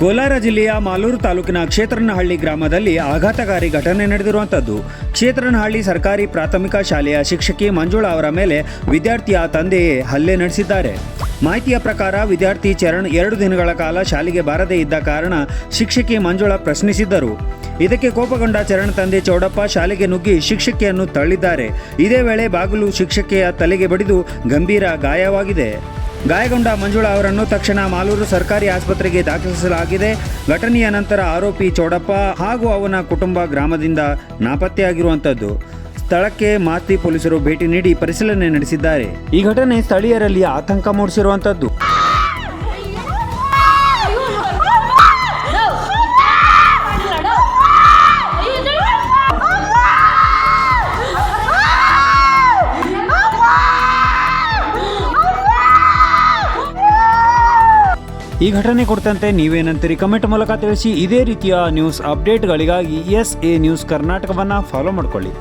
ಕೋಲಾರ ಜಿಲ್ಲೆಯ ಮಾಲೂರು ತಾಲೂಕಿನ ಕ್ಷೇತ್ರನಹಳ್ಳಿ ಗ್ರಾಮದಲ್ಲಿ ಆಘಾತಕಾರಿ ಘಟನೆ ನಡೆದಿರುವಂಥದ್ದು. ಕ್ಷೇತ್ರನಹಳ್ಳಿ ಸರ್ಕಾರಿ ಪ್ರಾಥಮಿಕ ಶಾಲೆಯ ಶಿಕ್ಷಕಿ ಮಂಜುಳಾ ಅವರ ಮೇಲೆ ವಿದ್ಯಾರ್ಥಿಯ ತಂದೆಯೇ ಹಲ್ಲೆ ನಡೆಸಿದ್ದಾರೆ. ಮಾಹಿತಿಯ ಪ್ರಕಾರ ವಿದ್ಯಾರ್ಥಿ ಚರಣ್ 2 ದಿನಗಳ ಕಾಲ ಶಾಲೆಗೆ ಬಾರದೇ ಇದ್ದ ಕಾರಣ ಶಿಕ್ಷಕಿ ಮಂಜುಳಾ ಪ್ರಶ್ನಿಸಿದ್ದರು. ಇದಕ್ಕೆ ಕೋಪಗೊಂಡ ಚರಣ್ ತಂದೆ ಚೌಡಪ್ಪ ಶಾಲೆಗೆ ನುಗ್ಗಿ ಶಿಕ್ಷಕಿಯನ್ನು ತಳ್ಳಿದ್ದಾರೆ. ಇದೇ ವೇಳೆ ಬಾಗಿಲು ಶಿಕ್ಷಕಿಯ ತಲೆಗೆ ಬಡಿದು ಗಂಭೀರ ಗಾಯವಾಗಿದೆ. ಗಾಯಗೊಂಡ ಮಂಜುಳಾ ಅವರನ್ನು ತಕ್ಷಣ ಮಾಲೂರು ಸರ್ಕಾರಿ ಆಸ್ಪತ್ರೆಗೆ ದಾಖಲಿಸಲಾಗಿದೆ. ಘಟನೆಯ ನಂತರ ಆರೋಪಿ ಚೌಡಪ್ಪ ಹಾಗೂ ಅವನ ಕುಟುಂಬ ಗ್ರಾಮದಿಂದ ನಾಪತ್ತೆಯಾಗಿರುವಂಥದ್ದು. ಸ್ಥಳಕ್ಕೆ ಮಾಸ್ತಿ ಪೊಲೀಸರು ಭೇಟಿ ನೀಡಿ ಪರಿಶೀಲನೆ ನಡೆಸಿದ್ದಾರೆ. ಈ ಘಟನೆ ಸ್ಥಳೀಯರಲ್ಲಿ ಆತಂಕ ಮೂಡಿಸಿರುವಂಥದ್ದು. ಈ ಘಟನೆ ಕುರಿತಂತೆ ನೀವೇನಂತೀರಿ ಕಮೆಂಟ್ ಮೂಲಕ ತಿಳಿಸಿ. ಇದೇ ರೀತಿಯ ನ್ಯೂಸ್ ಅಪ್ಡೇಟ್ಗಳಿಗಾಗಿ SA ನ್ಯೂಸ್ ಕರ್ನಾಟಕವನ್ನು ಫಾಲೋ ಮಾಡಿಕೊಳ್ಳಿ.